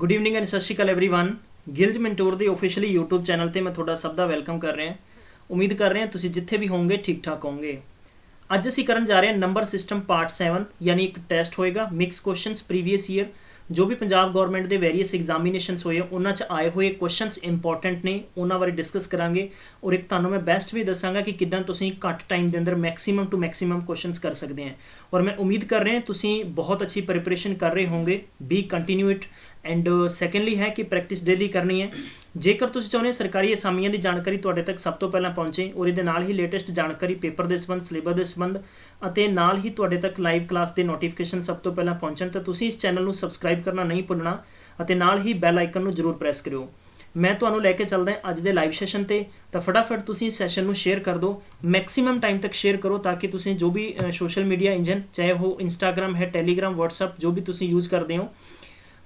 Good evening and सत श्री अकाल everyone. गिल्ज mentor के ऑफिशियली यूट्यूब चैनल पर मैं थोड़ा सब का वेलकम कर रहा। उम्मीद कर रहे हैं तुसीं जिथे भी होंगे ठीक ठाक होंगे। अज असीं करन जा रहे हैं नंबर सिस्टम पार्ट 7 यानी एक टेस्ट होएगा मिक्स क्वेश्चनस प्रीवियस ईयर जो भी पंजाब गौरमेंट के वैरीयस एग्जामिनेशनस होए उन्होंने आए हुए क्वेश्चनस इंपॉर्टेंट ने उन्होंने बारे डिस्कस करांगे और एक तुहानूं मैं बेस्ट भी दसांगा कि किदां तुसीं घट टाइम के अंदर मैक्सीमम टू मैक्सीमम क्वेश्चनस कर सकते हैं। और मैं उम्मीद कर रहे हैं तुसीं बहुत अच्छी प्रिपरेशन कर रहे होंगे। B continue it and secondly है कि प्रैक्टिस डेली करनी है। जेकर तुसीं चाहुंदे हो सरकारी असामियां की जानकारी तुहाडे तक सब तो पहला पहुँचे और इहदे नाल ही लेटेस्ट जानकारी पेपर के संबंध सिलेबस के संबंध ਅਤੇ ਨਾਲ ही तुहाडे तक लाइव क्लास के नोटिफिकेशन सब तो पहला पहुँचण तो तुसीं इस चैनल ਨੂੰ सबसक्राइब करना नहीं भुलना ਅਤੇ ਨਾਲ ही बैल आइकन ਨੂੰ जरूर प्रेस करियो। मैं ਤੁਹਾਨੂੰ ਲੈ ਕੇ ਚੱਲਦਾ ਅੱਜ ਦੇ ਲਾਈਵ ਸੈਸ਼ਨ ਤੇ ਤਾਂ फटाफट ਤੁਸੀਂ ਇਸ ਸੈਸ਼ਨ ਨੂੰ ਸ਼ੇਅਰ कर दो, मैक्सीमम टाइम तक शेयर करो ताकि ਤੁਸੀਂ जो भी सोशल मीडिया इंजन चाहे वो इंस्टाग्राम है, टैलीग्राम, व्हाट्सअप जो भी ਤੁਸੀਂ यूज़ करते हो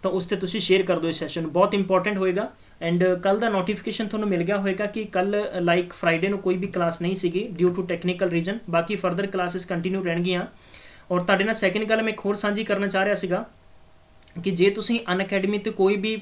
तो उस पर तुसीं शेयर कर दो। इस सैशन बहुत इंपॉर्टेंट होएगा एंड कल का नोटिफिकेशन थोड़ा मिल गया होएगा कि कल लाइक फ्राइडे को कोई भी क्लास नहीं सी ड्यू टू टैक्नीकल रीजन। बाकी फरदर क्लासेस कंटिन्यू रहणगियां। और तुहाडे नाल सैकेंड गल मैं एक होर साझी करना चाह रहा सीगा कि जे तुसीं अनअकैडमी ते कोई भी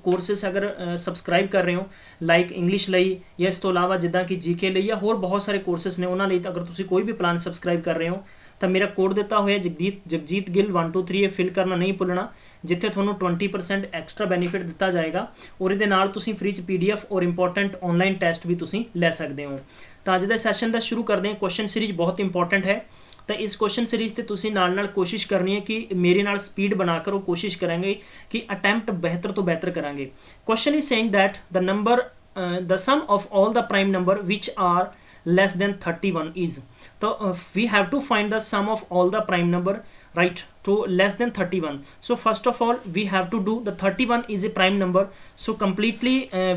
कोर्सेस अगर सबसक्राइब कर रहे हो लाइक इंग्लिश लई या इस तो इलावा जिद्दां कि जीके लई या होर बहुत सारे कोर्सेस ने उन्हां लई अगर तुसीं कोई भी प्लान सबसक्राइब कर रहे हो तो मेरा कोड दिता होया जगजीत गिल 123 ये फिल करना नहीं भुलना जिथे थोनों 20% एक्सट्रा बेनीफिट दिता जाएगा और ये नाल तुसीं फ्री च PDF और इंपॉर्टेंट ऑनलाइन टैसट भी तुसीं लै सकते हो। तो अज के सैशन का शुरू करते हैं। क्वेश्चन सीरीज बहुत इंपॉर्टेंट है तो इस क्वेश्चन सीरीज से तुसीं नाल कोशिश करनी है कि मेरे नाल स्पीड बनाकर वो कोशिश करेंगे कि अटैम्प्ट बेहतर तो बेहतर करांगे। Question is saying that the number the sum of all the prime number which are less than 31 is so we have to find the sum of all the prime number right to less than 31. So first of all we have to do the 31 is a prime number, so completely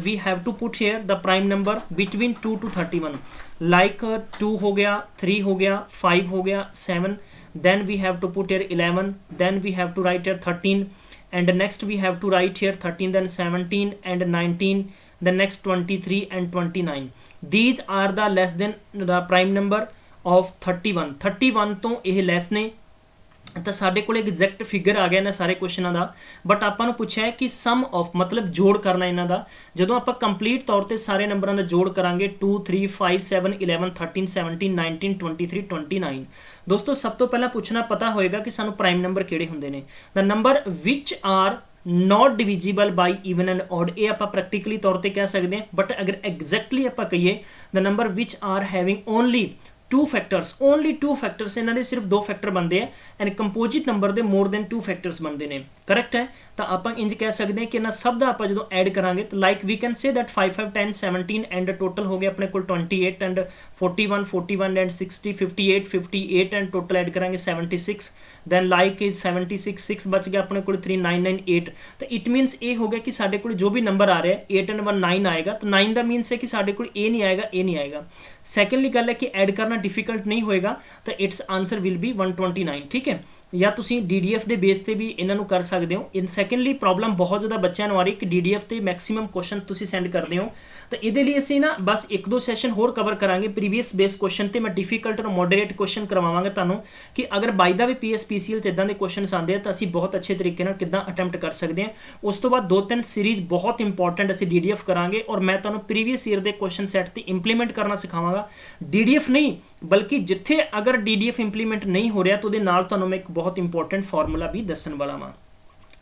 we have to put here the prime number between 2 to 31 like 2 हो गया, 3 हो गया, 5 हो गया, 7, then we have to put here 11, then we have to write here 13 and next we have to write here 13, then 17 and 19, the next 23 and 29. These are the less than the prime number of 31. 31 तो यह less ने तो साढ़े को exact figure आ गया इन्होंने सारे क्वेश्चनों का। बट आपको पूछा है कि सम ऑफ मतलब जोड़ करना इन्हों का। जो आप कंप्लीट तौर पर सारे नंबरों का जोड़ करांगे 2, 3, 5, 7, 11, 13, 17, 19, 23, 29 दोस्तों सब तो पहला पूछना पता होएगा कि सानू प्राइम नंबर किहड़े हुंदे ने। The number which are not divisible by even and odd ये आप प्रैक्टिकली तौर पर कह सकते हैं। बट अगर एग्जैक्टली आप कहिए the number which are having only 2 factors, only 2 factors इन्हों के सिर्फ 2 फैक्टर बनते हैं एंड कंपोजिट नंबर के मोर दैन 2 फैक्टर्स बनते हैं। करेक्ट है तो आप इंज कह सकते हैं कि इन्होंने सब का आप जो ऐड करांगे तो like we can say that 5, 5, 10, 17 and total हो गया अपने को 28 and 41, 41 and 60, 58, 58 and total add करांगे 76, दैन लाइक इज 76, 6 बच गया अपने को 3, 9, 9, 8। तो इट मीनस ये हो गया कि साढ़े को जो भी नंबर आ रहा है 8 एंड 1 9 आएगा तो 9 का मीनस है कि साढ़े को ए नहीं आएगा, ए नहीं आएगा। सैकेंडली गल है कि ऐड करना डिफिकल्ट नहीं होएगा तो इट्स आंसर विल बी 129। ठीक है या तुसी DDF के बेस से भी इन्हों कर सकते हो। इन सैकेंडली प्रॉब्लम बहुत ज़्यादा बच्चों आ रही कि DDF से मैक्सीमम क्वेश्चन तुसी सेंड करते हो तो ये लिए असी ना बस 1-2 सैशन होर कवर करांगे प्रीवियस बेस क्वेश्चन तो मैं डिफिकल्ट और मॉडरेट क्वेश्चन करवावांगा तुहानूं कि अगर बाई दा भी PSPCL इदां दे क्वेश्चन आते हैं तो असी बहुत अच्छे तरीके नाल किदां अटैम्प्ट कर सकते हैं। उस तो बाद 2-3 सीरीज बहुत इंपॉर्टेंट असी DDF करांगे और मैं तुहानूं प्रीवियस ईयर के क्वेश्चन सैट ते इंप्लीमेंट करना सिखावांगा। DDF नहीं बल्कि जिथे अगर DDF इंप्लीमेंट नहीं हो रहा तो उहदे नाल तुहानूं मैं एक बहुत इंपॉर्टेंट फॉर्मूला भी दस्सण वाला वां।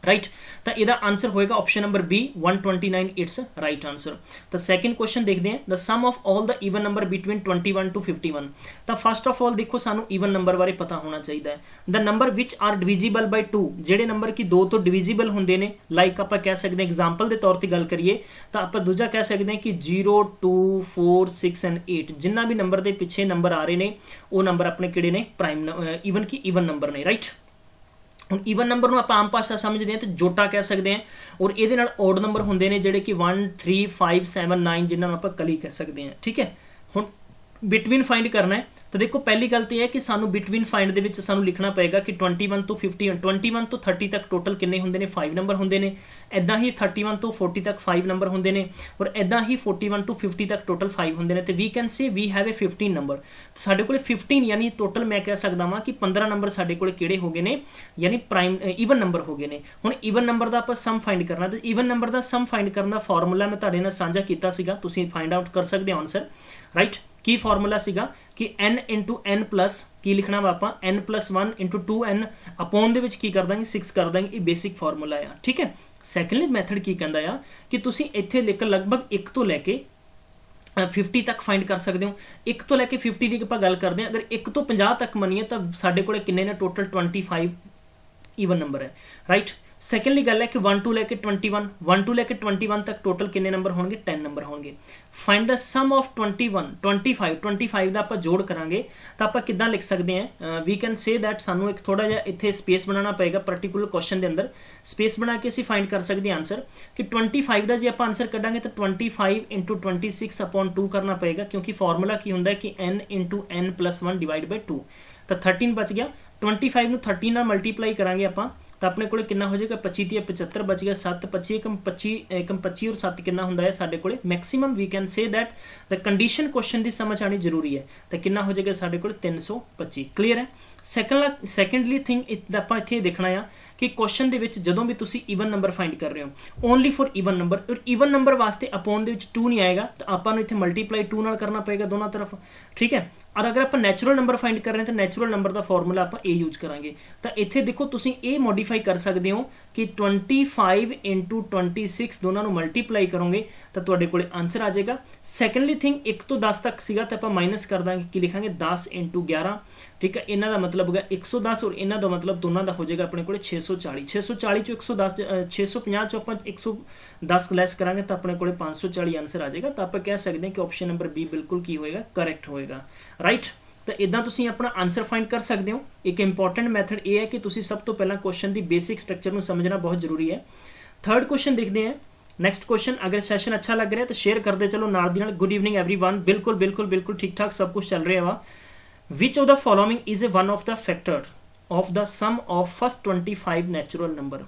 राइट तो यदा आंसर होएगा option number B 129 it's right answer. तो सैकेंड क्वेश्चन देखते हैं the sum of all the even number between 21 to 51। तो फर्स्ट ऑफ ऑल देखो सानू ईवन नंबर बारे पता होना चाहिए। The number which are divisible by 2 जेडे नंबर की 2 तो डिविजिबल होंगे ने लाइक आप कह सकते हैं एग्जाम्पल के तौर पर गल करिए तो आप दूजा कह सकते हैं कि 0, 2, 4, 6 एंड 8 जिन्ना भी नंबर के पिछे नंबर आ रहे हैं वो नंबर अपने किहड़े ने प्राइम ईवन की ईवन नंबर ने। राइट हम ईवन नंबर को आप आम भाषा समझते हैं तो जोटा कह सकते हैं और ये ऑड नंबर होंगे ने जोड़े कि 1, 3, 5, 7, 9 जिन्होंने आप कली कह सकते हैं। ठीक है हम बिटवीन फाइंड करना है तो देखो पहली गल तो यह है कि सानू बिटवीन फाइंड दे विच सानू लिखना पएगा कि 21 तो 50 21 तो 30 तक टोटल किन्ने हुंदे ने 5 नंबर हुंदे ने, इदां ही 31 तो 40 तक 5 नंबर हुंदे ने, और इदां ही 41 तो 50 तक टोटल 5 हुंदे ने। तो we can say we have a 15 number, साडे कोले 15 यानी टोटल मैं कह सकदा वां कि 15 नंबर साडे कोले किहड़े हो गए ने, यानी प्राइम ईवन नंबर हो गए ने। हुण ईवन नंबर दा आपां सम फाइंड करना, तो ईवन नंबर दा सम फाइंड करन दा फार्मूला मैं तुहाडे नाल साझा कीता सीगा, तुसीं फाइंड आउट कर सकदे हो आंसर, राइट। की फार्मूला सीगा कि n इंटू n प्लस की लिखना वा आपां n+1 इंटू 2n अपॉन दे विच की कर देंगे 6 कर देंगे, ये बेसिक फार्मूला आ, ठीक है। सैकेंडली मैथड की कहता आ कि तुसीं इत्थे लिख लगभग 1 तो लैके 50 तक फाइंड कर सकते हो। 1 तो लैके 50 की आपां गल करते हैं, अगर 1 तो 50 तक मनीए तो साडे कोले किन्ने ने टोटल 25 ईवन नंबर है, राइट। सैकेंडली गल है कि 1 टू लैके 21 1 टू लैके 21 तक टोटल किन्ने नंबर होंगे, 10 नंबर होंगे। फाइंड द सम ऑफ 21 25 का आप जोड़ करांगे तो आप किद्दां लिख सकते हैं, वी कैन से दैट सानू एक थोड़ा जिहा इत्थे स्पेस बनाना पएगा पर्टिकुलर क्वेश्चन के अंदर, स्पेस बना के असीं फाइंड कर सकते हैं आंसर कि 25 का जे आप आंसर कढ़ांगे तो 25 इंटू 26 अपॉन 2 करना पएगा, क्योंकि फार्मूला की हुंदा है कि n into n+1 divide by 2, तो 13 बच गया। 25 ਨੂੰ 13 ਨਾਲ मल्टीप्लाई करांगे ਆਪਾਂ ਤਾਂ ਆਪਣੇ ਕੋਲੇ ਕਿੰਨਾ ਹੋ ਜਾਏਗਾ, 25 × 75 बच गया, 7 25 एकम 25 और 7 कितना ਹੁੰਦਾ है ਸਾਡੇ ਕੋਲੇ maximum. We can say that the condition question की समझ आनी जरूरी है, तो कितना हो जाएगा ਸਾਡੇ ਕੋਲੇ 325, क्लीयर है। सैकेंडली थिंग ਆਪਾਂ ਇੱਥੇ देखना है कि क्वेश्चन ਦੇ ਵਿੱਚ ਜਦੋਂ ਵੀ ਤੁਸੀਂ ਈਵਨ ਨੰਬਰ फाइंड कर रहे हो ओनली फॉर ਈਵਨ नंबर, और ਈਵਨ नंबर वास्ते अपॉन ਦੇ ਵਿੱਚ 2 नहीं आएगा, तो ਆਪਾਂ ਨੂੰ ਇੱਥੇ मल्टीप्लाई 2 ਨਾਲ करना पएगा दोनों तरफ, ठीक है। और अगर आप नैचुरल नंबर फाइंड कर रहे हैं तो नैचुरल नंबर का फॉर्मूला आप ए यूज करांगे, तो इत्थे देखो तुसीं ए मॉडिफाई कर सकते हो कि 25 इंटू 26 दोनों को मल्टीप्लाई करोगे तो तुहाडे कोले आंसर आ जाएगा। सैकेंडली थिंग 1 तो 10 तक सीगा तो आप माइनस कर देंगे कि लिखांगे 10 इंटू 11, ठीक है। इन्हां दा मतलब होगा 110 और इन्हां दा मतलब दोनों का हो जाएगा अपने कोले 640 640 चो 110 650 चो आप 110 लैस करांगे तो अपने कोले 540 आंसर आ जाएगा। तो आप कह सकते हैं कि ऑप्शन नंबर बी बिल्कुल की होएगा, करेक्ट होएगा, राइट। तो इदां तुसीं अपना आंसर फाइंड कर सकते हो। एक इंपॉर्टेंट मैथड ये है कि तुसीं सब तो पहला क्वेश्चन की बेसिक स्ट्रक्चर को समझना बहुत जरूरी है। थर्ड क्वेश्चन देखते हैं। नेक्स्ट क्वेश्चन, अगर सैशन अच्छा लग रहा है तो शेयर करते चलो नाल दी नाल। गुड इवनिंग एवरीवन, बिल्कुल बिल्कुल बिल्कुल ठीक ठाक सब कुछ चल रहा वा। Which of the following is a one of the factor of the sum of first 25 natural number.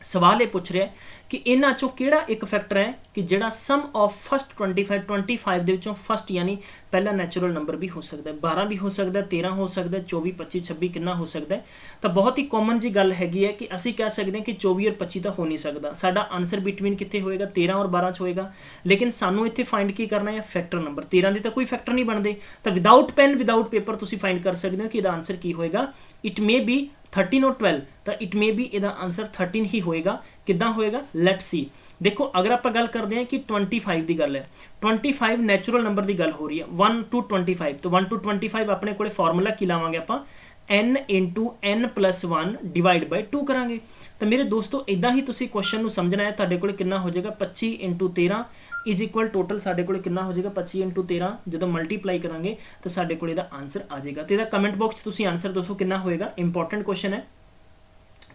सवाल ये पूछ रहा है कि इन्हां चों किहड़ा एक फैक्टर है कि जिहड़ा सम ऑफ फर्स्ट 25 दे विचों फर्स्ट यानी पहला नैचुरल नंबर भी हो सकता है, 12 भी हो सकता है, 13 हो सकता है, 24 25 26 कितना हो सकता है। तो बहुत ही कॉमन जी गल हैगी है कि असीं कह सकते हैं कि 24 और 25 तो हो नहीं सकता। साडा आंसर बिटवीन कित्थे होएगा, 13 और 12 च होएगा। लेकिन सानू इत्थे फाइंड की करना है, फैक्टर नंबर। 13 के तो कोई फैक्टर नहीं बनते, तो विदाउट पेन विदाउट पेपर तुसीं फाइंड कर सकते हो कि इहदा आंसर की होएगा। इट मे बी 13 और 12, तो इट मे बी इहदा आंसर 13 ही होएगा। किद्दां होएगा, लेट्स सी। देखो अगर आप गल करते हैं कि 25 की गल है, 25 नैचुरल नंबर की गल हो रही है, 1 to 25, तो 1 to 25 अपने को फार्मूला की लावांगे आप n into n+1 divide by 2 करांगे। तो मेरे दोस्तों इदा ही तुसी क्वेश्चन को समझना है। तुहाडे कोल कितना हो जाएगा, 25 इंटू 13 इज इक्वल टोटल साडे कोल कितना हो जाएगा, 25 इंटू 13 जो मल्टीप्लाई करांगे तो साडे कोल इहदा आंसर आ जाएगा। तो इहदा कमेंट बॉक्स तुसी आंसर दसो कितना होएगा। इंपॉर्टेंट क्वेश्चन है,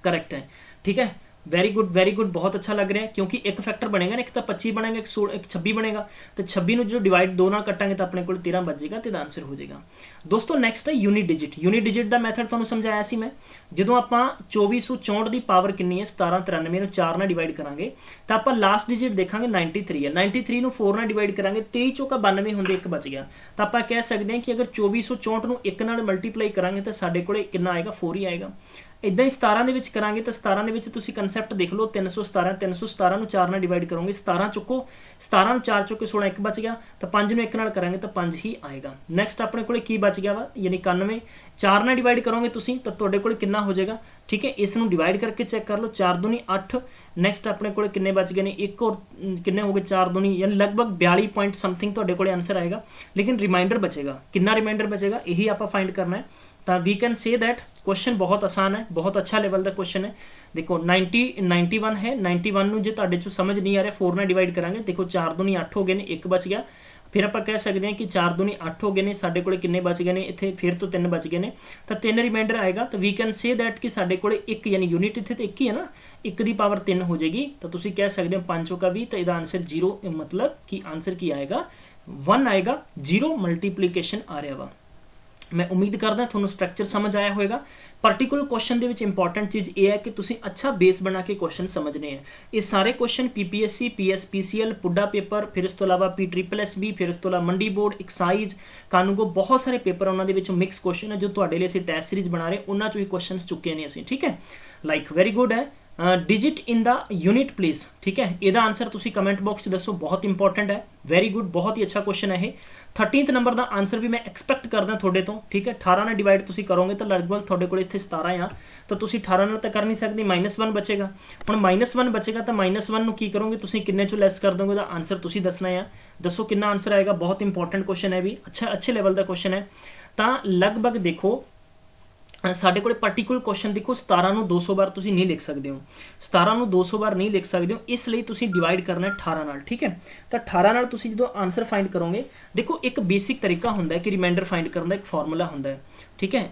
करेक्ट है, ठीक है। वेरी गुड, बहुत अच्छा लग रहा है, क्योंकि एक फैक्टर बनेगा ना, एक तो 25 बनेगा, एक 26 बनेगा, तो 26 में जो डिवाइड 2 नाल कटांगे तो अपने को 13 बच जाएगा, तो आंसर हो जाएगा। दोस्तों नेक्स्ट है यूनिट डिजिट। यूनिट डिजिट का मैथड तुहानूं समझाया सी मैं। जो आप 2464 की पावर कितनी है, 1793 ਨੂੰ 4 ਨਾਲ डिवाइड करांगे तो आप लास्ट डिजिट देखा 93 है। 93 ਨੂੰ 4 ਨਾਲ डिवाइड करांगे, 23 ਚੋਂ 92 होंगे, एक बच गया। तो आप कह सकते हैं कि अगर 2464 ਨੂੰ 1 ਨਾਲ मल्टीप्लाई करांगे तो साडे कोले कितना आएगा, 4 ही आएगा। इदा ही 17 ਦੇ ਵਿੱਚ ਕਰਾਂਗੇ ਤਾਂ 17 ਦੇ ਵਿੱਚ ਤੁਸੀਂ ਕਨਸੈਪਟ ਦੇਖ ਲਓ, 317 ਨੂੰ 4 ਨਾਲ ਡਿਵਾਈਡ ਕਰੋਗੇ, 17 ਚੁੱਕੋ, 17 ਨੂੰ 4 ਚੁੱਕ ਕੇ 16 1 ਬਚ ਗਿਆ, ਤਾਂ 5 ਨੂੰ 1 ਨਾਲ ਕਰਾਂਗੇ ਤਾਂ 5 ਹੀ ਆਏਗਾ। ਨੈਕਸਟ ਆਪਣੇ ਕੋਲੇ ਕੀ ਬਚ ਗਿਆ ਵਾ, ਯਾਨੀ 91, 4 ਨਾਲ ਡਿਵਾਈਡ ਕਰੋਗੇ ਤੁਸੀਂ ਤਾਂ ਤੁਹਾਡੇ ਕੋਲੇ ਕਿੰਨਾ ਹੋ ਜਾਏਗਾ, ठीक है। इस नूं डिवाइड करके चेक कर लो, 4 दूनी 8। नैक्सट अपने को किन्ने बच गए ने, एक और किन्ने हो गए, 4 दूनी यानी लगभग 42 पॉइंट समथिंग तुहाडे कोले आंसर आएगा। लेकिन रिमाइंडर बचेगा, कितना रिमाइंडर बचेगा यही आप फाइंड करना है। तो we can say that question बहुत आसान है, बहुत अच्छा लेवल का क्वेश्चन है। देखो 91 है, 91 नूं जे तुहाडे चों समझ नहीं आ रहा 4 नाल डिवाइड करांगे, देखो 4 दूनी 8 हो गए ने, एक बच गया। फिर आप कह सकते हैं कि 4 दूनी 8 हो गए ने, साडे कोले किन्ने बच गए ने, इत्थे फिर तो 3 बच गए ने, तो 3 रिमाइंडर आएगा। तो वी कैन से दैट कि साडे कोले 1 यानी यूनिट इत्थे तो 1 ही है ना, 1 की पावर 3 हो जाएगी। तो तुसीं कह सकते हो 5 का भी, तो इहदा आंसर 0, मतलब कि आंसर की आएगा 1 आएगा, 0 मल्टीप्लीकेशन आ रहा वा। मैं उम्मीद करदा ਤੁਹਾਨੂੰ स्ट्रक्चर समझ आया होएगा। पार्टिकुलर क्वेश्चन ਦੇ ਵਿੱਚ इंपॉर्टेंट चीज़ ये है कि ਤੁਸੀਂ अच्छा बेस बना के क्वेश्चन समझने हैं। ये सारे क्वेश्चन PPSC PSPCL पुड्डा पेपर, फिर इस तो इलावा PSSB, फिर इस तो इलावा मंडी बोर्ड, एक्साइज, कानूगो, बहुत सारे पेपर उन्होंने ਦੇ ਵਿੱਚੋਂ मिक्स क्वेश्चन है जो ਤੁਹਾਡੇ ਲਈ ਅਸੀਂ ਟੈਸਟ ਸੀਰੀਜ਼ ਬਣਾ ਰਹੇ, ਉਹਨਾਂ ਚੋਂ ਹੀ क्वेश्चन चुके ने ਅਸੀਂ, ठीक है। लाइक वेरी गुड है। Digit in the unit place, ठीक है, ਇਹਦਾ आंसर ਤੁਸੀਂ कमेंट बॉक्स 'ਚ ਦੱਸੋ, बहुत इंपॉर्टेंट है, वेरी गुड, बहुत ही अच्छा क्वेश्चन है। 13th नंबर ਦਾ आंसर भी मैं एक्सपैक्ट करदा ਤੁਹਾਡੇ ਤੋਂ, ठीक है। 18 ਨਾਲ डिवाइड ਤੁਸੀਂ ਕਰੋਗੇ ਤਾਂ ਲਗਭਗ ਤੁਹਾਡੇ ਕੋਲ ਇੱਥੇ 17 ਆ, ਤਾਂ ਤੁਸੀਂ 18 ਨਾਲ ਤਾਂ ਕਰ ਨਹੀਂ ਸਕਦੇ, -1 ਬਚੇਗਾ। ਹੁਣ -1 ਬਚੇਗਾ ਤਾਂ -1 ਨੂੰ ਕੀ ਕਰੋਗੇ ਤੁਸੀਂ, ਕਿੰਨੇ ਚੋਂ ਲੈਸ ਕਰ ਦੋਗੇ, ਉਹਦਾ ਆਂਸਰ ਤੁਸੀਂ ਦੱਸਣਾ ਆ। ਦੱਸੋ ਕਿੰਨਾ ਆਂਸਰ ਆਏਗਾ, ਬਹੁਤ ਇੰਪॉर्टेंट क्वेश्चन है भी, अच्छा अच्छे लेवल ਦਾ क्वेश्चन है। ਤਾਂ ਲਗਭਗ ਦੇਖੋ ਸਾਡੇ ਕੋਲੇ ਪਾਰਟੀਕੂਲਰ क्वेश्चन देखो 17 ਨੂੰ 200 ਬਾਰ ਤੁਸੀਂ ਨਹੀਂ ਲਿਖ ਸਕਦੇ ਹੋ, 17 ਨੂੰ 200 ਬਾਰ ਨਹੀਂ ਲਿਖ ਸਕਦੇ ਹੋ, ਇਸ ਲਈ ਤੁਸੀਂ ਡਿਵਾਈਡ ਕਰਨਾ ਹੈ 18 ਨਾਲ, ਠੀਕ ਹੈ। ਤਾਂ 18 ਨਾਲ ਤੁਸੀਂ ਜਦੋਂ ਆਨਸਰ ਫਾਈਂਡ ਕਰੋਗੇ, ਦੇਖੋ ਇੱਕ ਬੇਸਿਕ ਤਰੀਕਾ ਹੁੰਦਾ ਹੈ ਕਿ ਰਿਮਾਈਂਡਰ ਫਾਈਂਡ ਕਰਨ ਦਾ ਇੱਕ ਫਾਰਮੂਲਾ ਹੁੰਦਾ ਹੈ, ਠੀਕ ਹੈ।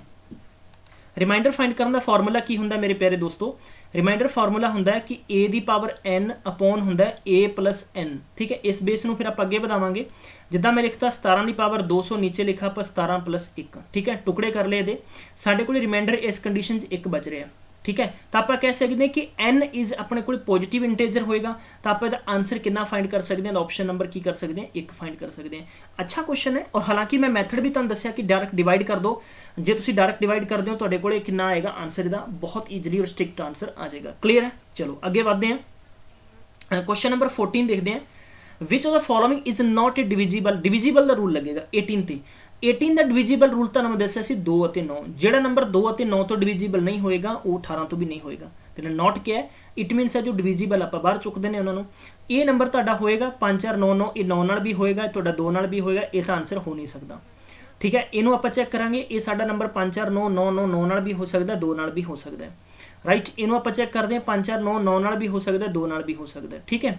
रिमाइंडर फाइंड करने का फॉर्मूला की होंगे मेरे प्यारे दोस्तों, रिमाइंडर फार्मूला होंगे कि a the power n upon होंगे a प्लस n, ठीक है। इस बेस में फिर आप अगे बढ़ावांगे, जिदा मैं लिखता 17 की पावर 200, नीचे लिखा आप 17 + 1, ठीक है। टुकड़े कर ले दे, साढ़े को रिमाइंडर इस कंडीशन 1 बच रहा, ठीक है। तो आप कह सकते हैं कि n इज अपने को पॉजिटिव इंटेजर होएगा, तो आप आंसर कितना फाइंड कर सकते हैं, ऑप्शन नंबर की कर सकते हैं, 1 फाइंड कर सकते हैं। अच्छा क्वेश्चन है, और हालांकि मैं मैथड भी तुहानूं दस्सिया कि डायरेक्ट डिवाइड कर दो, जे तुसीं डायरेक्ट डिवाइड करदे हो तुहाडे कोले कितना आएगा आंसर, इहदा बहुत ईजिली और स्ट्रिक्ट आंसर आ जाएगा। क्लीयर है, चलो अगे बढ़ते हैं। क्वेश्चन नंबर 14 देखते हैं। विच of the following is not a divisible, divisible का रूल लगेगा 18 ते। 18 का डिविजिबल रूल तो मैं दसिया 2 और 9, जोड़ा नंबर 2 और 9 तो डिविजिबल नहीं होएगा वो 18 तो भी नहीं होएगा। तो नॉट क्या है, इट मीनस है जो डिविजिबल आप बाहर चुकते हैं उन्होंने। ये नंबर तुहाडा होएगा 5 4 9 9, ये 9 नाल भी होएगा, तुहाडा 2 नाल भी होएगा, ये आंसर हो नहीं सकता, ठीक है। इनू आप चेक करांगे, ये साडा नंबर 5 4 9 9 9 9 नाल भी हो सकता है, 2 नाल भी हो सकता है, राइट। इनू आप चेक करते हैं 5 4 9 9 नाल भी हो सकता है, 2 नाल भी हो सकता है, ठीक है।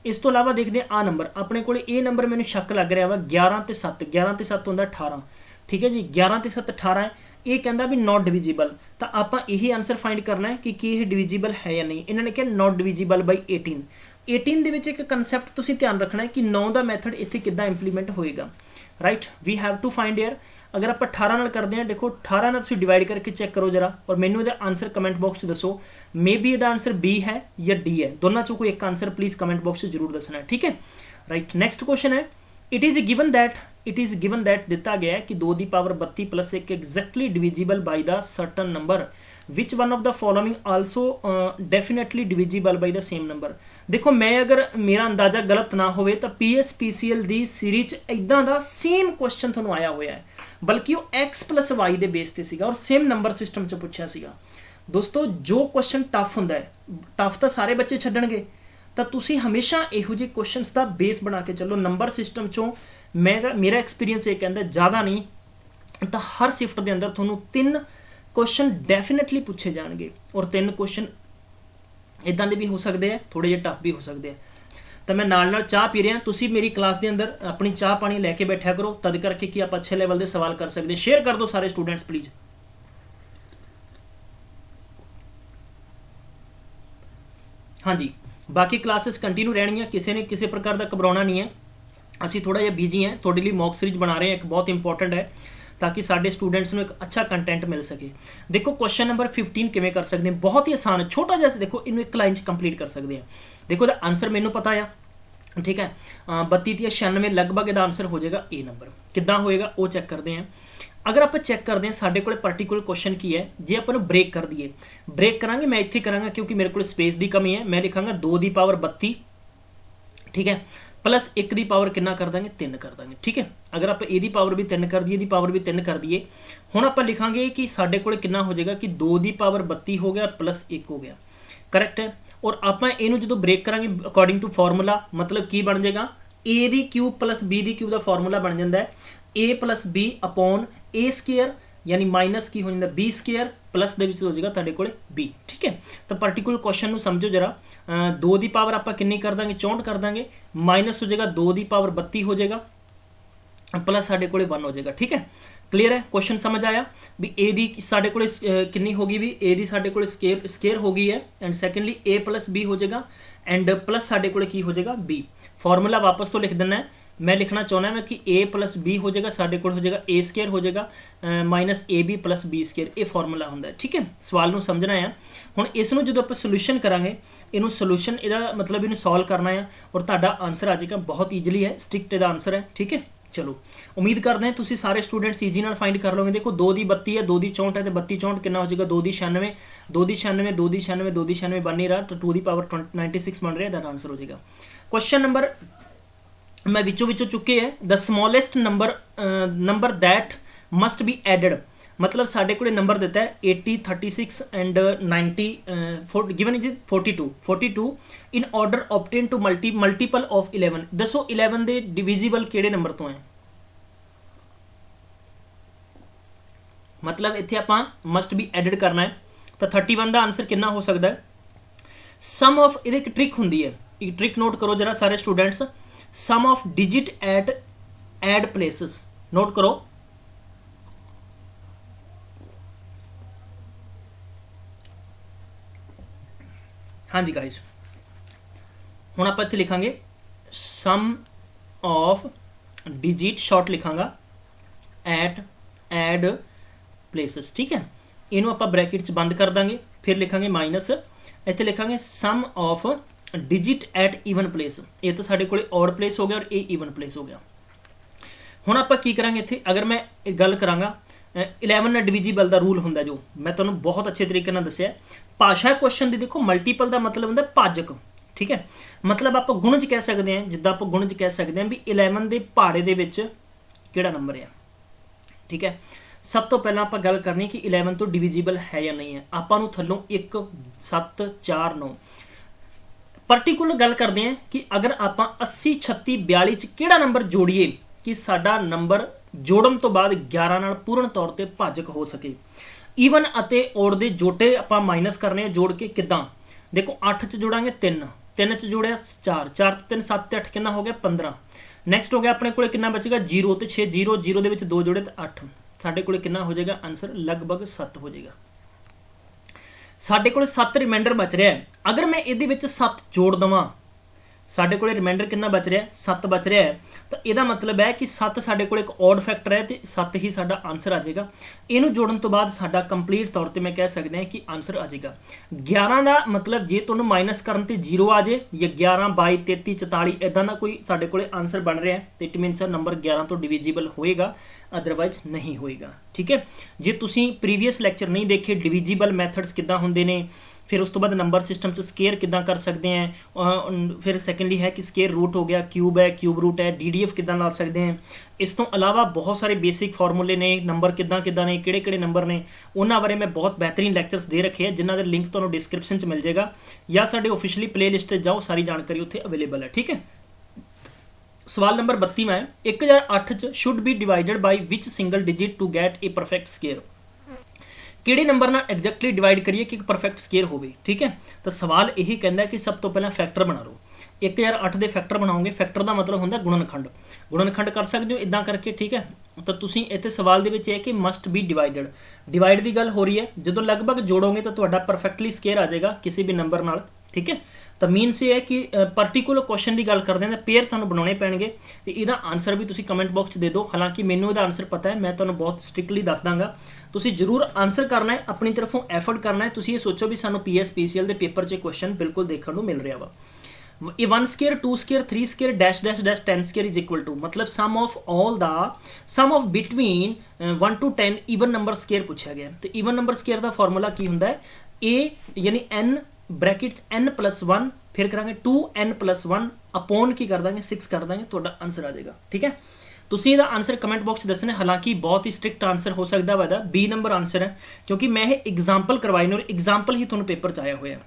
इस तो इलावा देखते हैं आ नंबर अपने को, ये नंबर मैंने शक लग रहा वा 11 ते 7, 11 ते 7 होंदा 18, ठीक है जी। 11 ते 7 18 है, ये कहता भी नॉट डिविजिबल, तो आप यही आंसर फाइंड करना है कि यह डिविजिबल है या नहीं। इन्होंने कहा नॉट डिविजिबल बाई 18। 18 दे विच एक कंसैप्ट तुसीं ध्यान रखना है कि 9 का मैथड इत्थे किद्दां इंप्लीमेंट होएगा, right. We have to find year. अगर आप 18 नाल करते हैं, देखो 18 नाल तुसीं डिवाइड करके चेक करो जरा, और मैनू इहदा आंसर कमेंट बॉक्स दसो, मे बी इहदा आंसर बी है या डी है, दोनों चों कोई एक आंसर प्लीज़ कमेंट बॉक्स जरूर दसना है, ठीक है, राइट। नैक्सट क्वेश्चन है, इट इज़ गिवन दैट दिता गया है कि 2 की power 32 + 1 exactly divisible by the certain number, which one of the following also definitely divisible by the same number. देखो मैं अगर मेरा अंदाजा गलत ना हो तो PSPCL की सीरीज इदां दा सेम क्वेश्चन तुहानूं आया हुआ है, बल्कि वो X + Y के बेस से सीगा और सेम नंबर सिस्टम च पूछा सीगा। दोस्तों जो क्वेश्चन टफ होंदा है, टफ तो सारे बच्चे छड्डणगे, तो तुसी हमेशा इहो जिहे क्वेश्चनस का बेस बना के चलो। नंबर सिस्टम चों मेरा एक्सपीरियंस ये कहता है ज़्यादा नहीं तो हर शिफ्ट के अंदर तुहानूं 3 क्वेश्चन डेफिनेटली पूछे जाएंगे, और 3 क्वेश्चन इदां दे भी हो सकते हैं, थोड़े जे टफ भी हो सकते हैं। तो मैं नाल चाह पी रहा, तुसी मेरी क्लास के अंदर अपनी चाह पानी लैके बैठा करो, तद करके कि आप अच्छे लेवल के सवाल कर सकते हैं। शेयर कर दो सारे स्टूडेंट्स प्लीज़। हाँ जी, बाकी क्लासेस कंटिन्यू रहनी है, किसी ने किसी प्रकार का घबराना नहीं है। असी थोड़ा जिहा बिजी हैं, थोड़े लिए मॉक सीरीज बना रहे हैं, एक बहुत इंपॉर्टेंट है, ताकि साडे स्टूडेंट्स को एक अच्छा कंटेंट मिल सके। देखो क्वेश्चन नंबर 15 किवें कर सकते हैं, बहुत ही आसान है, छोटा जैसे देखो इन्हें एक लाइन कंप्लीट कर सकते हैं। देखो दा आंसर मैनू पता है, ठीक है, 32 या 96 लगभग इसका आंसर हो जाएगा ए नंबर। किद्दां होएगा वो चेक करते हैं। अगर आप चेक करते हैं साढ़े को पर्टिकुलर क्वेश्चन की है, जे आप ब्रेक कर दिए, ब्रेक करांगे, मैं इत्थे करांगा क्योंकि मेरे को स्पेस की कमी है, मैं लिखांगा 2 की पावर 32, ठीक है, प्लस 1 की पावर कितना कर देंगे, 3 कर देंगे, ठीक है। अगर आप ए दी पावर भी 3 कर दिए, दी पावर भी 3 कर दिए, हुण आप लिखांगे कि साढ़े को कितना हो जाएगा कि 2 की पावर 32 हो गया प्लस 1 हो गया, करेक्ट है। और आप इनू जो ब्रेक करांगे अकॉर्डिंग टू फॉर्मूला, मतलब की बन जाएगा ए दी क्यूब प्लस बी दी क्यूब का फॉर्मूला बन जाता है a plus b upon a square, यानी माइनस की हो जाता बी स्केयर, प्लस दे विच हो जाएगा तुहाडे कोले बी, ठीक है। तो पर्टिकुलर क्वेश्चन नूं समझो जरा, 2 की पावर आप कितनी कर देंगे, 64 कर देंगे, माइनस हो जाएगा 2 की पावर 32 हो जाएगा, प्लस साढ़े कोले 1 हो जाएगा, ठीक है। क्लीयर है, क्वेश्चन समझ आया भी ए दी साढ़े कोले कितनी होगी, भी ए दी साढ़े कोले स्केयर हो गई है, and secondly a plus b हो जाएगा, एंड प्लस साढ़े कोले की हो जाएगा बी। फॉर्मूला वापस तो लिख देना है मैं लिखना चाहना मैं कि a प्लस बी हो जाएगा, साढ़े कोल हो जाएगा a स्केयर हो जाएगा minus AB plus b square, ये फॉर्मूला होंगे। ठीक है, सवाल नूं समझना है। हुण इसनूं जो आप सोल्यूशन करांगे, इनू सोल्यूशन इहदा मतलब इनू सॉल्व करना है और तुहाडा आंसर आ जाएगा। बहुत ईजली है, स्ट्रिक्ट इहदा आंसर है। ठीक है, चलो उम्मीद करते हैं तुसीं सारे स्टूडेंट्स ईजी नाल फाइंड कर लोगे। देखो 2 दी 32 है, 2 दी 64 है, तो 32 64 कितना हो जाएगा 2 दी 96, 2 दी 96, 2 दी 96, 2 दी 96 बन नहीं रहा, तो 2 दी पावर 96 बन रहा है, दैट आंसर हो जाएगा। क्वेश्चन नंबर मैं विचों चुके हैं, the smallest number that must be added, मतलब साढ़े को नंबर दिता है 80, 36 एंड 90 given is 42 in order obtain to multiple of 11। दसो 11 दे डिविजिबल किहड़े नंबर तो है, मतलब इत्थे आपां मस्ट बी एडिड करना है, तो 31 का आंसर कितना हो सकता है। सम ऑफ इहदे एक ट्रिक हुंदी है, एक ट्रिक नोट करो जरा सारे students, sum of digit at odd places, note करो। हाँ जी गाइज, हुण आपां इत्थे लिखांगे सम ऑफ डिजिट, शॉर्ट लिखांगा एट एड प्लेसेस। ठीक है, इनू आपां ब्रैकेट च बंद कर देंगे, फिर लिखांगे माइनस, इत्थे लिखांगे sum of digit at even place, ये तो साढ़े कोले ऑड प्लेस हो गया और ये ईवन प्लेस हो गया। हुण आपां की करांगे इत्थे, अगर मैं गल करांगा 11 डिविजिबल का रूल होंदा, जो मैं तुहानूं बहुत अच्छे तरीके नाल दस्सिया। भाषा क्वेश्चन दी देखो मल्टीपल का मतलब होंदा भाजक। ठीक है, मतलब आप गुण च कह सकते हैं, जिद्दां आप गुण च कह सकते हैं भी 11 के पहाड़े दे विच किहड़ा नंबर है। ठीक है, सब तो पहला आप गल करनी कि 11 तो डिविजिबल है या नहीं है। आपां नूं थल्लों 1 7 4 9 पर्टिकुलर गल करते हैं कि अगर आप 80 36 42 च किहड़ा नंबर जोड़िए कि साडा नंबर जोड़न तो बाद 11 नाल पूर्ण तौर पर भाजक हो सके। ईवन अते ओड दे जोटे आपां माइनस करने जोड़ के किदां, देखो 8 च जोड़ांगे 3, 3 च जोड़िया 4, 4 ते 3 7 ते 8 कितना हो गया 15। नैक्सट हो गया अपने को कितना बचेगा 0 ते 6, 0 0 दे विच 2 जोड़े तो 8, साडे कोल कितना हो जाएगा आंसर लगभग 7 हो जाएगा। साडे कोल 7 रिमाइंडर बच रहा है, अगर मैं इहदे विच 7 जोड़ देवां, साडे कोल रिमाइंडर कितना बच रहा है 7 बच रहा है, तो यदा मतलब है कि 7 साडे कोल एक ऑड फैक्टर है, तो 7 ही साडा आंसर आ जाएगा। इनू जोड़न तो बाद साडा कंप्लीट तौर पर मैं कह सकते हैं कि आंसर आ जाएगा 11 का मतलब जे तुहानूं माइनस करन ते 0 आ जाए या 11 22 33 44 इदां दा कोई साडे कोल आंसर बन रहा है, तो इट मीनस नंबर 11 तो डिविजिबल होएगा, अदरवाइज नहीं होएगा। ठीक है, जे तुसीं प्रीवियस लैक्चर नहीं देखे डिविजिबल मैथड्स किद्दां हुंदे ने, फिर उस तो बाद नंबर सिस्टम से स्केयर किद्दां कर सकते हैं, फिर सैकेंडली है कि स्केयर रूट हो गया, क्यूब है, क्यूब रूट है, DDF किद्दां ला सकते हैं। इस तो अलावा बहुत सारे बेसिक फॉर्मूले ने, नंबर किद्दां किद्दां ने, किहड़े नंबर ने, उन्हां बारे मैं बहुत बेहतरीन लैक्चर्स दे रखे हैं, जिन्हां दे लिंक तुहानूं डिस्क्रिप्शन च मिल जाएगा या साडे ऑफिशियली प्ले लिस्ट ते जाओ, सारी जानकारी उत्थे अवेलेबल है। ठीक है, सवाल नंबर 32 है 1008 च should be divided by which single digit to get a perfect square, किहड़े नंबर नाल एग्जैक्टली डिवाइड करिए कि एक परफेक्ट स्केयर होवे। ठीक है, तो सवाल यही कहता है कि सब तो पहला फैक्टर बना लो, 1008 के फैक्टर बनाओगे, फैक्टर का मतलब होंदा गुणनखंड, गुणनखंड कर सकते हो इदां करके। ठीक है, तो तुसीं इत्थे सवाल दे विच है कि मस्ट बी डिवाइडेड, डिवाइड की गल हो रही है, जो लगभग जोड़ोगे तो तुहाडा परफेक्टली स्केयर आ जाएगा किसी भी नंबर नाल। ठीक है, तो मीनस ये है कि पर्टिकुलर क्वेश्चन की गल करते हैं तो पेयर तुहानूं बनाने पैणगे, तो इहदा आंसर भी तुसीं कमेंट बॉक्स दे दो। हालांकि मैनूं इहदा आंसर पता है, मैं तुहानूं बहुत स्ट्रिक्टली दस दांगा, तुसीं जरूर आंसर करना है, अपनी तरफों एफर्ट करना है। तुसीं ये सोचो भी सानूं PS PCL के पेपर च क्वेश्चन बिल्कुल देखने को मिल रहा वा। ये 1 square 2 square 3 square dash dash dash 10 square is equal to, मतलब sum of between 1 to 10 even number square पूछा गया। तो ईवन नंबर स्केयर का फॉर्मूला की होंदा है, ए यानी n ब्रैकेट n+1, फिर करांगे 2n+1 अपॉन की कर देंगे 6 कर देंगे, तो आंसर आ जाएगा। ठीक है, तुसीं इहदा आंसर कमेंट बॉक्स दसना। हालांकि बहुत ही स्ट्रिक्ट आंसर हो सकता है, B नंबर आंसर है, क्योंकि मैं ये एग्जाम्पल करवाए ने और एग्जाम्पल ही तुहानूं पेपर च आया हुआ है।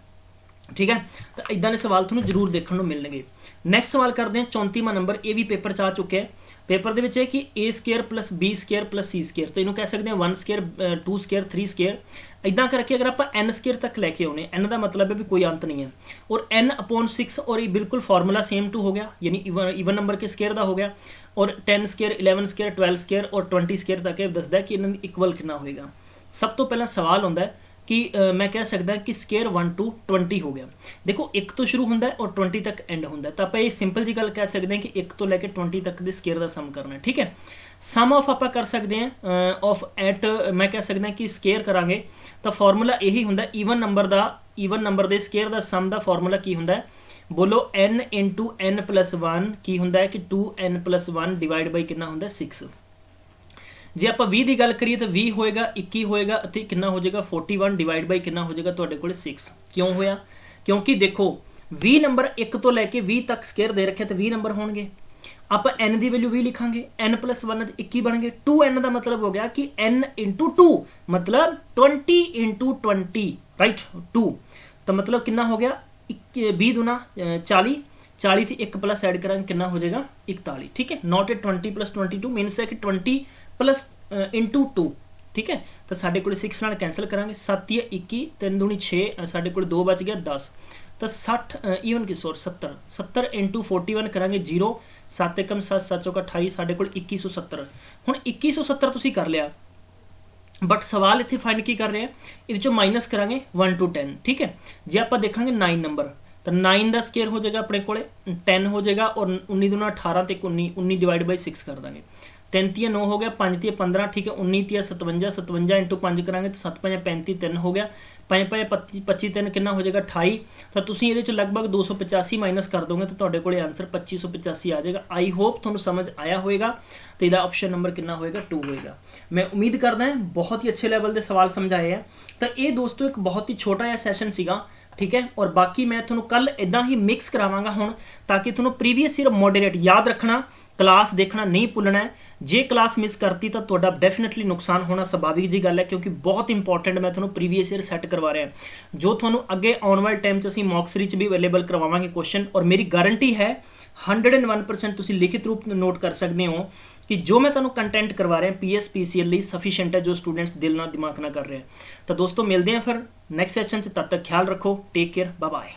ठीक है, तो इदां दे सवाल तुहानूं जरूर देखने को मिलणगे। नैक्सट सवाल करते हैं 34वां नंबर, ये भी पेपर च आ चुके हैं। पेपर दे विच है कि A square plus B square plus C square, तो इनू कह सकते हैं 1 स्केयर 2 स्केयर 3 स्केयर, इदां करके अगर आप n स्केयर तक लैके आने, n का मतलब है भी कोई अंत नहीं है, और n/6 और ये बिल्कुल फार्मूला सेम टू हो गया, यानी ईवन नंबर के स्केयर का हो गया, और 10 स्केयर 11 स्केयर 12 स्केयर और 20 स्केयर तक दसदा है कि इन्होंने इक्वल कितना होएगा। सब तो पहला सवाल होंदा है मैं कह सकदा कि स्केयर 1 to 20 हो गया। देखो 1 तो शुरू होंदा है और 20 तक एंड होंदा है, तो आप ये सिंपल जी गल कह सकते हैं कि 1 तो लैके 20 तक के स्केयर का सम करना है। ठीक है, सम ऑफ आप कर सकते हैं ऑफ एट मैं कह सकदा कि स्केयर करांगे तो फॉर्मूला यही होंदा ईवन नंबर के स्केयर का सम का फॉर्मूला की होंदा है, बोलो n इंटू n+1 की होंदा है कि 2n+1 डिवाइड बाई कितना होंदा 6। जे आप 20 की गल करिए तो 20 होएगा, 21 होएगा, कितना हो जाएगा 41 डिवाइड बाई कितना हो जाएगा तुहाडे कोल 6। क्यों होया? क्योंकि देखो 20 नंबर 1 तो लैके 20 तक स्केयर दे रखे तो 20 नंबर होणगे, आप n की वैल्यू 20 लिखांगे, n+1 21 बन गए, 2n का मतलब हो गया कि n इंटू 2 मतलब 20 इंटू 20 राइट 2, तो मतलब कितना हो गया 20 दूना 40, 40 थी 1 प्लस ऐड करेंगे कितना हो जाएगा 41। ठीक है, नॉट ए 20 + 22 मीनस है कि 20 प्लस इंटू 2। ठीक है, तो साढ़े को 6 नाल कैंसल करांगे, 7 या 21 3 दूनी 6, साढ़े को 2 बच गया 10, तो 60 ईवन की 70 इंटू 41 करांगे 0, 7 एकम 7 7 चौका 28, साढ़े को 2170। हुण 2170 तुसीं कर लिया, बट सवाल इत्थे फाइंड की कर रहे हैं, इहदे चों माइनस करांगे 1 to 10। ठीक है, जे आपां देखांगे 9 नंबर तो 9 का स्केयर हो जाएगा अपने को 10 हो जाएगा, और 19 दूना 18 ते 19 डिवाइड बाई 6 कर देंगे, 3 तिया 9 हो गया, 5 तिया 15। ठीक है, 19 तिया 57, 57 इंटू 5 करांगे तो 7 5 35 3 हो गया, 5 5 25 3 कितना हो जाएगा 28। तो तुसीं इहदे चों लगभग 285 माइनस कर दोगे तो तुहाडे कोले आंसर 2585 आ जाएगा। आई होप तुहानूं समझ आया होएगा, तो इहदा ऑप्शन नंबर कितना होएगा 2 होएगा। मैं उम्मीद करदा है बहुत ही अच्छे लैवल के सवाल समझाए हैं। तो ये दोस्तों एक बहुत ही छोटा जिहा सैशन सीगा। ठीक है, और बाकी मैं थोड़ा कल इदा ही मिक्स करावांगा हुण, ताकि थोड़ा प्रीवियस ईयर मॉडरेट याद रखना, क्लास देखना नहीं भुलना है। जे क्लास मिस करती तो तुहाडा डेफिनेटली नुकसान होना स्वाभाविक जी गल है, क्योंकि बहुत इंपॉर्टेंट मैं थोड़ा प्रीवियस ईयर सैट करवा रहा जो थोड़ा अगे आने वाले टाइम असीं मॉक सीरीज भी अवेलेबल करवावांगे क्वेश्चन, और मेरी गारंटी है 101% तुसीं लिखित रूप में नोट कर सकते हो कि जो मैं तुहानूं कंटेंट करवा रहा PS PCL लिए सफिशेंट है, जो स्टूडेंट्स दिल ना दिमाग ना कर रहे हैं। तो दोस्तों मिलते हैं फिर नेक्स्ट सैशन से, तब तक ख्याल रखो, टेक केयर, बाय बाय।